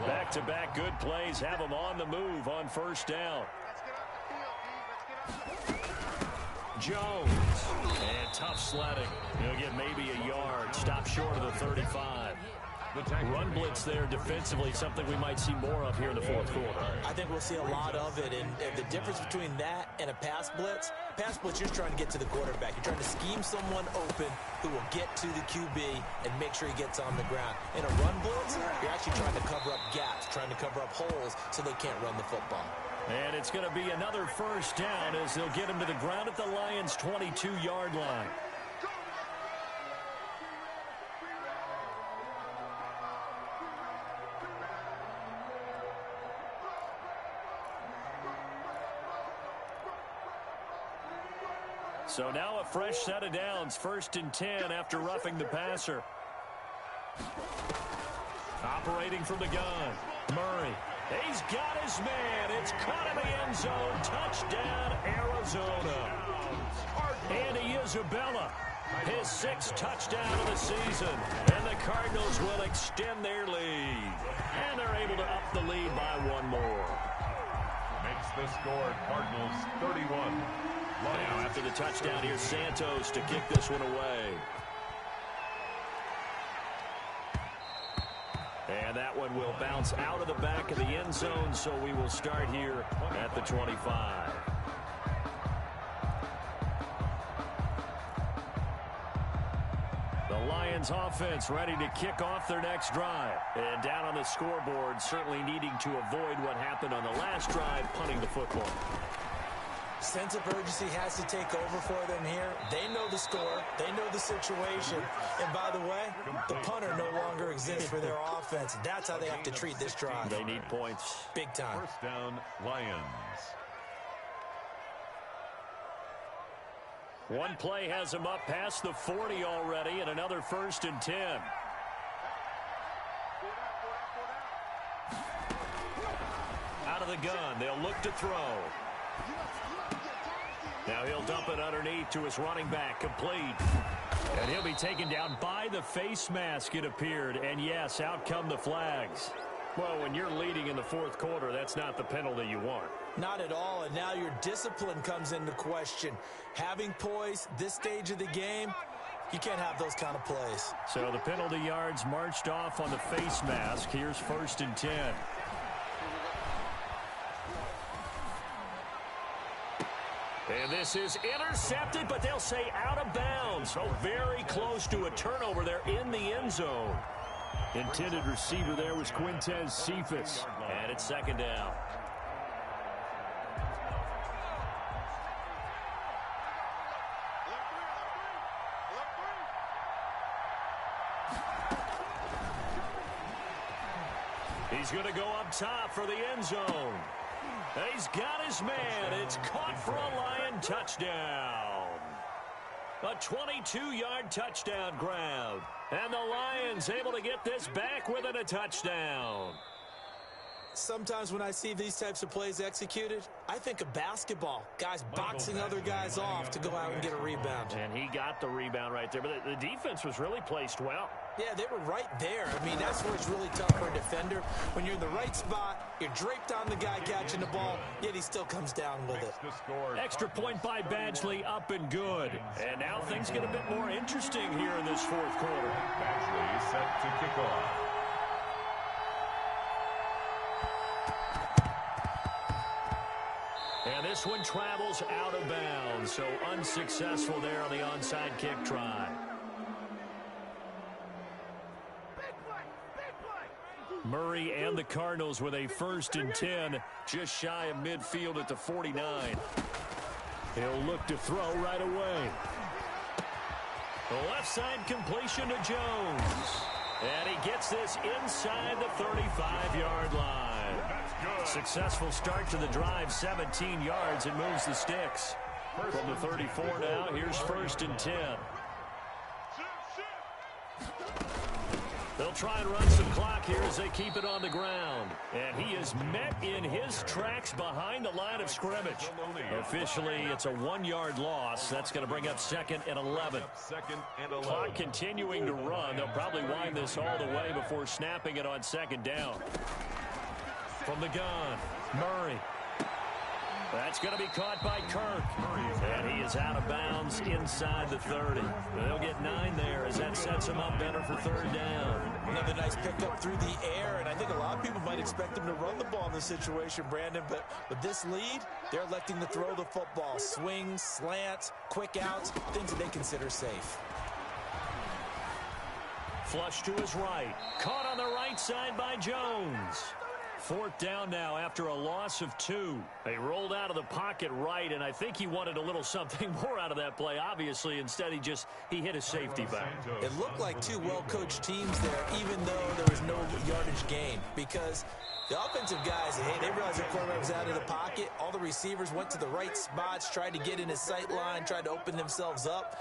Speaker 1: Back-to-back good plays have him on the move on 1st down. Jones. And tough sledding. He'll get maybe a yard. Stop short of the 35. Run blitz there defensively, something we might see more of here in the 4th quarter.
Speaker 2: I think we'll see a lot of it, and the difference between that and a pass blitz, you're trying to get to the quarterback. You're trying to scheme someone open who will get to the QB and make sure he gets on the ground. In a run blitz, you're actually trying to cover up gaps, trying to cover up holes so they can't run the football.
Speaker 1: And it's going to be another 1st down as they'll get him to the ground at the Lions' 22-yard line. So now a fresh set of downs, 1st and 10 after roughing the passer. Operating from the gun, Murray. He's got his man. It's caught in the end zone. Touchdown, Arizona. Andy Isabella, his 6th touchdown of the season. And the Cardinals will extend their lead. And they're able to up the lead by 1 more.
Speaker 3: Makes the score Cardinals 31.
Speaker 1: Now after the touchdown, here's Santos to kick this one away. And that one will bounce out of the back of the end zone, so we will start here at the 25. The Lions Lions offense ready to kick off their next drive. And down on the scoreboard, certainly needing to avoid what happened on the last drive, punting the football.
Speaker 2: Sense of urgency has to take over for them here. They know the score. They know the situation. And by the way, the punter no longer exists for their offense. That's how they have to treat this drive.
Speaker 1: They need points.
Speaker 2: Big time.
Speaker 3: First down, Lions.
Speaker 1: One play has them up past the 40 already, and another 1st and 10. Out of the gun, they'll look to throw. Now he'll dump it underneath to his running back, complete. And he'll be taken down by the face mask, it appeared. And yes, out come the flags. Well, when you're leading in the 4th quarter, that's not the penalty you want.
Speaker 2: Not at all, and now your discipline comes into question. Having poise this stage of the game, you can't have those kind of plays.
Speaker 1: So the penalty yards marched off on the face mask. Here's 1st and 10. And this is intercepted, but they'll say out of bounds. So very close to a turnover there in the end zone. Intended receiver there was Quintez Cephas. And it's 2nd down. He's going to go up top for the end zone. He's got his man. It's caught for a Lion touchdown. A 22-yard touchdown grab. And the Lions able to get this back within a touchdown.
Speaker 2: Sometimes when I see these types of plays executed, I think of basketball. Guys boxing other guys off to go out and get a rebound.
Speaker 1: And he got the rebound right there. But the defense was really placed well.
Speaker 2: Yeah, they were right there. I mean, that's where it's really tough for a defender. When you're in the right spot, you're draped on the guy catching the ball, yet he still comes down with it.
Speaker 1: Extra point by Badgley, up and good. And now things get a bit more interesting here in this 4th quarter.
Speaker 3: Badgley set to kick off.
Speaker 1: And this one travels out of bounds, so unsuccessful there on the onside kick try. Murray and the Cardinals with a 1st and 10, just shy of midfield at the 49. He'll look to throw right away. The left side completion to Jones. And he gets this inside the 35-yard line. Successful start to the drive, 17 yards, and moves the sticks. From the 34 now, here's 1st and 10. They'll try and run some clock here as they keep it on the ground. And he is met in his tracks behind the line of scrimmage. Officially, it's a 1-yard loss. That's going to bring up 2nd and 11. Clock continuing to run. They'll probably wind this all the way before snapping it on 2nd down. From the gun, Murray. That's going to be caught by Kirk. And he is out of bounds inside the 30. They'll get 9 there as that sets him up better for 3rd down.
Speaker 2: Another nice pickup through the air, and I think a lot of people might expect him to run the ball in this situation, Brandon, but with this lead, they're electing to throw the football. Swings, slants, quick outs, things that they consider safe.
Speaker 1: Flush to his right. Caught on the right side by Jones. 4th down now after a loss of 2. They rolled out of the pocket right, and I think he wanted a little something more out of that play, obviously. Instead, he hit a safety back.
Speaker 2: It looked like 2 well-coached teams there, even though there was no yardage gain, because the offensive guys, hey, they realized their quarterback was out of the pocket. All the receivers went to the right spots, tried to get in his sight line, tried to open themselves up.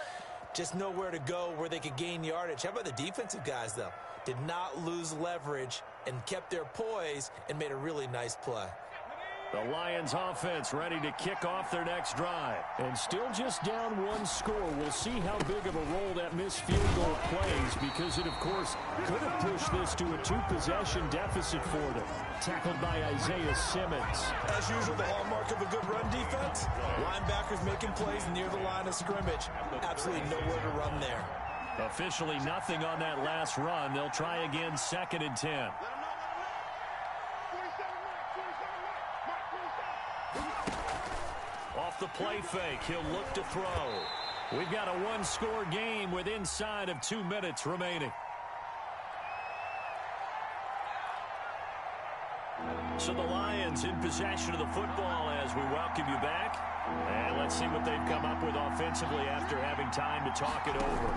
Speaker 2: Just nowhere to go where they could gain yardage. How about the defensive guys, though? Did not lose leverage and kept their poise and made a really nice play.
Speaker 1: The Lions offense ready to kick off their next drive. And still just down 1 score. We'll see how big of a role that missed field goal plays, because it, of course, could have pushed this to a 2-possession deficit for them. Tackled by Isaiah Simmons.
Speaker 2: As usual, the hallmark of a good run defense, linebackers making plays near the line of scrimmage. Absolutely nowhere to run there.
Speaker 1: Officially nothing on that last run. They'll try again, 2nd and 10. Off the play fake, he'll look to throw. We've got a one-score game with inside of 2 minutes remaining. So the Lions in possession of the football as we welcome you back. And let's see what they've come up with offensively after having time to talk it over.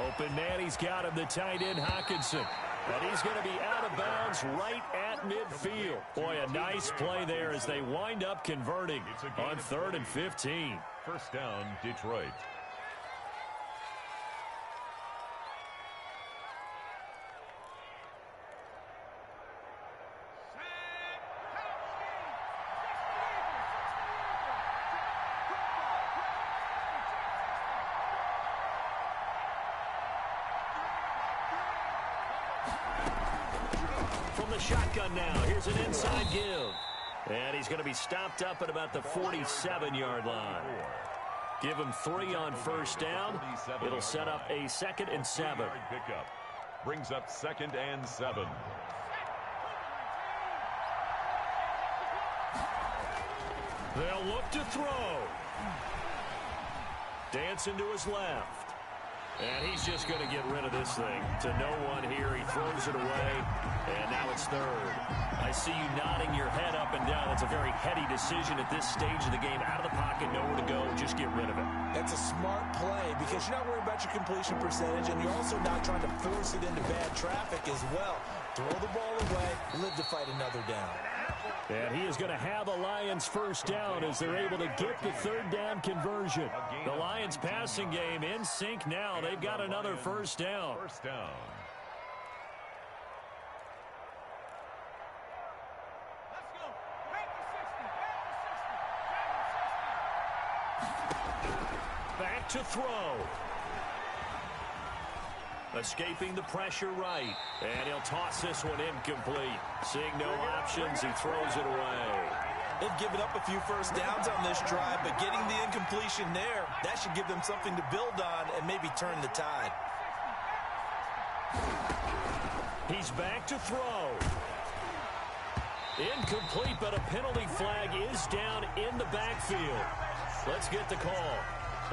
Speaker 1: Open man, he's got him, the tight end, Hockenson. And he's going to be out of bounds right at midfield. Boy, a nice play there as they wind up converting on 3rd and 15.
Speaker 3: First down, Detroit.
Speaker 1: From the shotgun now, here's an inside give. And he's going to be stopped up at about the 47-yard line. Give him 3 on first down. It'll set up a 2nd and 7.
Speaker 3: Pickup. Brings up 2nd and 7.
Speaker 1: They'll look to throw. Dancing to his left. And he's just going to get rid of this thing to no one here. He throws it away, and now it's 3rd. I see you nodding your head up and down. That's a very heady decision at this stage of the game. Out of the pocket, nowhere to go. Just get rid of it.
Speaker 2: That's a smart play because you're not worried about your completion percentage, and you're also not trying to force it into bad traffic as well. Throw the ball away, live to fight another down.
Speaker 1: And he is going to have the Lions first down as they're able to get the 3rd down conversion. The Lions passing game in sync now. They've got another first down.
Speaker 3: First down.
Speaker 1: Back to throw. Escaping the pressure right. And he'll toss this one incomplete. Seeing no options, he throws it away.
Speaker 2: They've given up a few first downs on this drive, but getting the incompletion there, that should give them something to build on and maybe turn the tide.
Speaker 1: He's back to throw. Incomplete, but a penalty flag is down in the backfield. Let's get the call.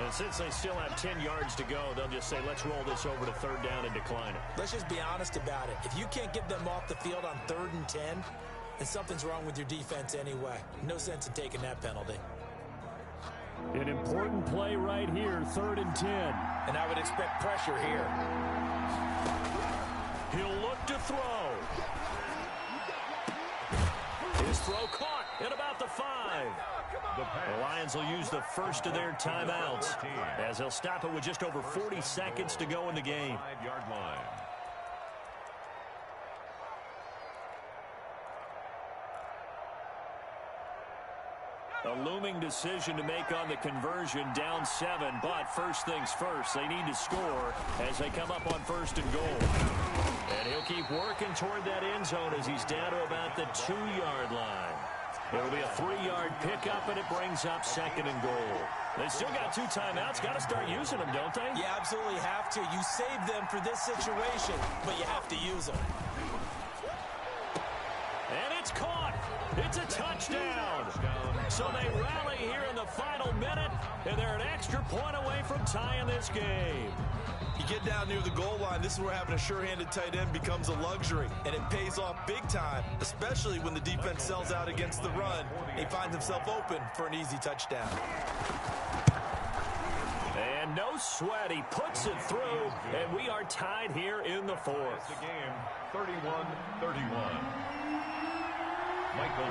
Speaker 1: And since they still have 10 yards to go, they'll just say, let's roll this over to 3rd down and decline it.
Speaker 2: Let's just be honest about it. If you can't get them off the field on 3rd and 10, then something's wrong with your defense anyway. No sense in taking that penalty.
Speaker 1: An important play right here, 3rd and 10.
Speaker 2: And I would expect pressure here.
Speaker 1: He'll look to throw. His throw caught at about the 5. The Lions will use the first of their timeouts as they'll stop it with just over 40 seconds to go in the game.
Speaker 3: 5-yard line.
Speaker 1: A looming decision to make on the conversion, down 7, but first things first, they need to score as they come up on 1st and goal. And he'll keep working toward that end zone as he's down to about the 2-yard line. It'll be a 3-yard pickup, and it brings up 2nd and goal. They still got 2 timeouts. Got to start using them, don't they?
Speaker 2: You absolutely have to. You save them for this situation, but you have to use them.
Speaker 1: And it's caught. It's a touchdown. So they rally here in the final minute, and they're an extra point away from tying this game.
Speaker 2: You get down near the goal line, this is where having a sure-handed tight end becomes a luxury, and it pays off big time, especially when the defense sells out against the run. He finds himself open for an easy touchdown.
Speaker 1: And no sweat, he puts it through, and we are tied here in the 4th.
Speaker 3: It's the game, 31-31.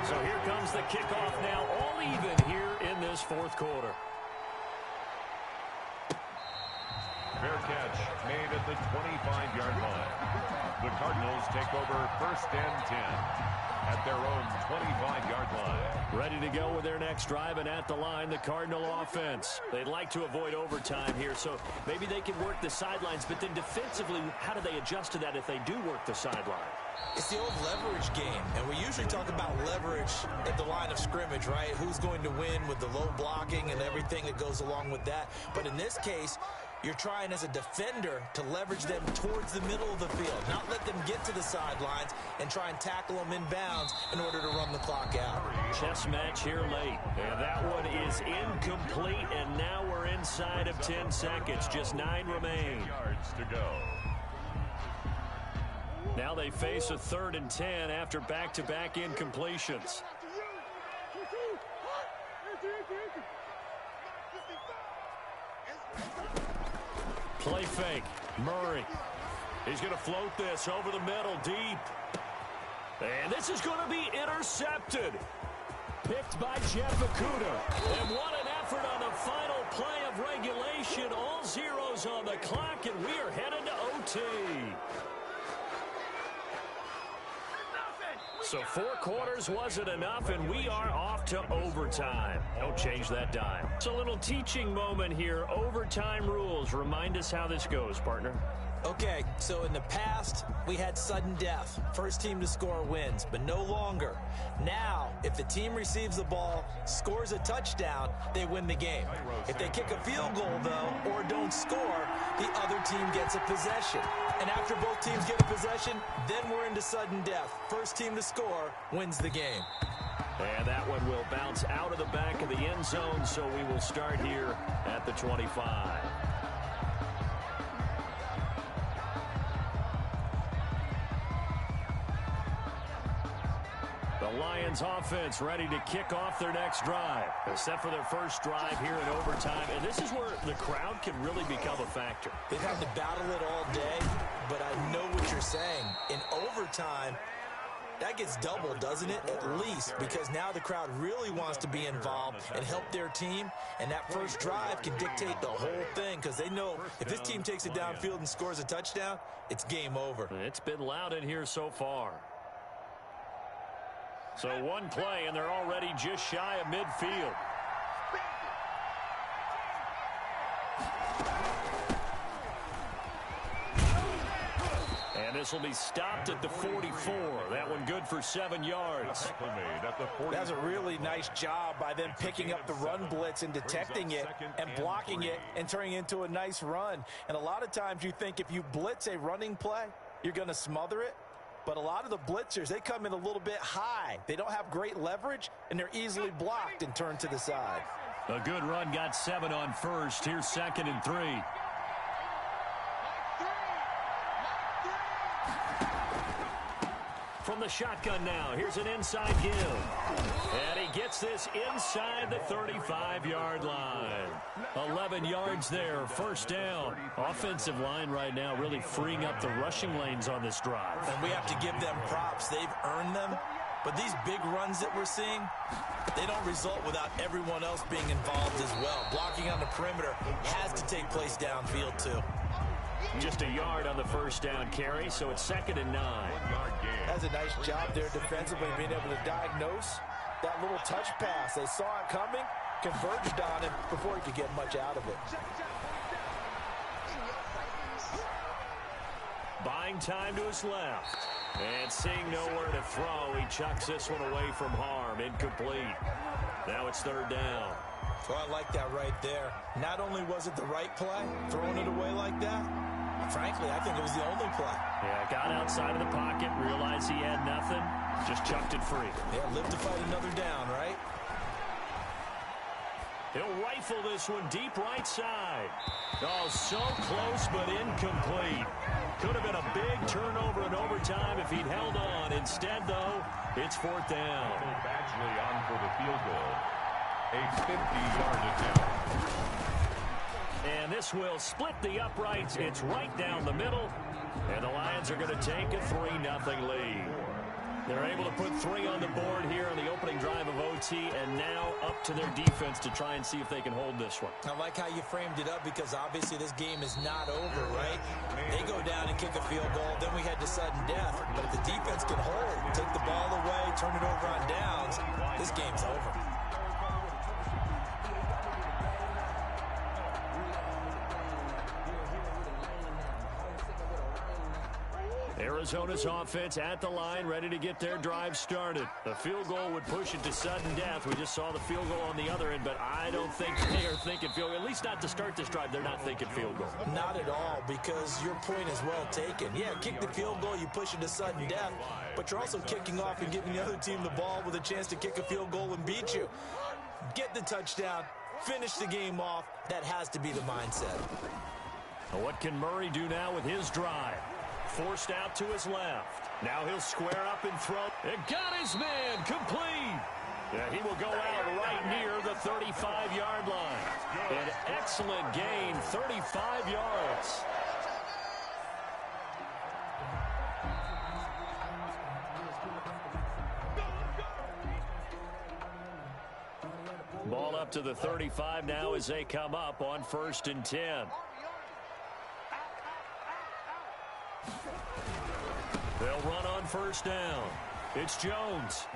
Speaker 1: So here comes the kickoff now, all even here in this 4th quarter.
Speaker 3: Fair catch made at the 25-yard line. The Cardinals take over 1st and 10 at their own 25-yard line.
Speaker 1: Ready to go with their next drive, and at the line, the Cardinal offense. They'd like to avoid overtime here, so maybe they can work the sidelines, but then defensively, how do they adjust to that if they do work the sideline?
Speaker 2: It's the old leverage game, and we usually talk about leverage at the line of scrimmage, right? Who's going to win with the low blocking and everything that goes along with that. But in this case, You're trying as a defender to leverage them towards the middle of the field, not let them get to the sidelines and try and tackle them in bounds in order to run the clock out.
Speaker 1: Chess match here late. And that one is incomplete, and now we're inside of 10 seconds. Just 9 remain.
Speaker 3: Yards to go.
Speaker 1: Now they face a 3rd and 10 after back-to-back incompletions. Play fake. Murray. He's going to float this over the middle, deep. And this is going to be intercepted. Picked by Jeff Okudah. And what an effort on the final play of regulation. All zeros on the clock, and we are headed to OT. So 4 quarters wasn't enough, and we are off to overtime. Don't change that dime. It's a little teaching moment here. Overtime rules. Remind us how this goes, partner.
Speaker 2: Okay, so in the past, we had sudden death. First team to score wins, but no longer. Now, if the team receives the ball, scores a touchdown, they win the game. If they kick a field goal, though, or don't score, the other team gets a possession. And after both teams get a possession, then we're into sudden death. First team to score wins the game.
Speaker 1: And that one will bounce out of the back of the end zone, so we will start here at the 25. The Lions offense ready to kick off their next drive. They're set for their first drive here in overtime. And this is where the crowd can really become a factor.
Speaker 2: They've had to battle it all day, but I know what you're saying. In overtime, that gets doubled, doesn't it? At least, because now the crowd really wants to be involved and help their team. And that first drive can dictate the whole thing, because they know if this team takes it downfield and scores a touchdown, it's game over.
Speaker 1: It's been loud in here so far. So one play, and they're already just shy of midfield. And this will be stopped at the 44. That one good for 7 yards.
Speaker 2: That's a really nice job by them picking up the run blitz and detecting it and blocking it and turning it into a nice run. And a lot of times you think if you blitz a running play, you're going to smother it. But a lot of the blitzers, they come in a little bit high. They don't have great leverage, and they're easily blocked and turned to the side.
Speaker 1: A good run, got 7 on first. Here's 2nd and 3. From the shotgun now, here's an inside give. And he gets this inside the 35-yard line. 11 yards there, first down. Offensive line right now really freeing up the rushing lanes on this drive.
Speaker 2: And we have to give them props. They've earned them. But these big runs that we're seeing, they don't result without everyone else being involved as well. Blocking on the perimeter has to take place downfield, too.
Speaker 1: Just a yard on the first down carry, so it's 2nd and 9.
Speaker 2: Has a nice job there defensively, being able to diagnose that little touch pass. They saw it coming, converged on him before he could get much out of it.
Speaker 1: Buying time to his left. And seeing nowhere to throw, he chucks this one away from harm. Incomplete. Now it's 3rd down.
Speaker 2: So I like that right there. Not only was it the right play, throwing it away like that, frankly, I think it was the only play.
Speaker 1: Yeah, got outside of the pocket, realized he had nothing, just chucked it free.
Speaker 2: Yeah, live to fight another down, right?
Speaker 1: He'll rifle this one deep right side. Oh, so close but incomplete. Could have been a big turnover in overtime if he'd held on. Instead, though, it's 4th down.
Speaker 3: Badgley on for the field goal. A 50-yard attempt.
Speaker 1: And this will split the uprights. It's right down the middle. And the Lions are going to take a 3-0 lead. They're able to put 3 on the board here on the opening drive of OT, and now up to their defense to try and see if they can hold this one.
Speaker 2: I like how you framed it up, because obviously this game is not over, right? They go down and kick a field goal, then we head to sudden death. But if the defense can hold, take the ball away, turn it over on downs, this game's over.
Speaker 1: Arizona's offense at the line, ready to get their drive started. A field goal would push it to sudden death. We just saw the field goal on the other end, but I don't think they are thinking field goal. At least not to start this drive. They're not thinking field goal.
Speaker 2: Not at all, because your point is well taken. Yeah, kick the field goal, you push it to sudden death, but you're also kicking off and giving the other team the ball with a chance to kick a field goal and beat you. Get the touchdown, finish the game off. That has to be the mindset.
Speaker 1: Well, what can Murray do now with his drive? Forced out to his left. Now he'll square up and throw. It got his man complete. Yeah, he will go out right near the 35-yard line. An excellent gain, 35 yards. Ball up to the 35 now as they come up on 1st and 10. They'll run on 1st down. It's Jones.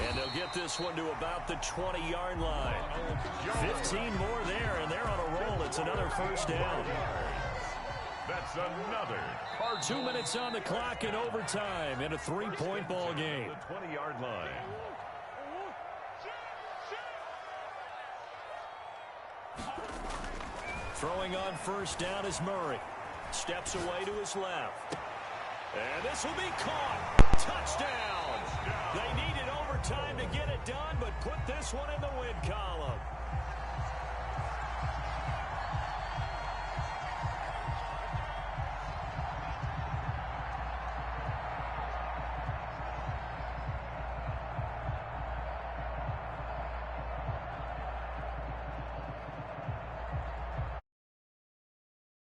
Speaker 1: And they'll get this one to about the 20-yard line. 15 more there, and they're on a roll. It's another 1st down.
Speaker 3: That's another.
Speaker 1: 2 minutes on the clock in overtime in a 3-point ball game.
Speaker 3: The 20-yard line.
Speaker 1: Throwing on 1st down is Murray. Steps away to his left. And this will be caught. Touchdown. They needed overtime to get it done, but put this one in the win column.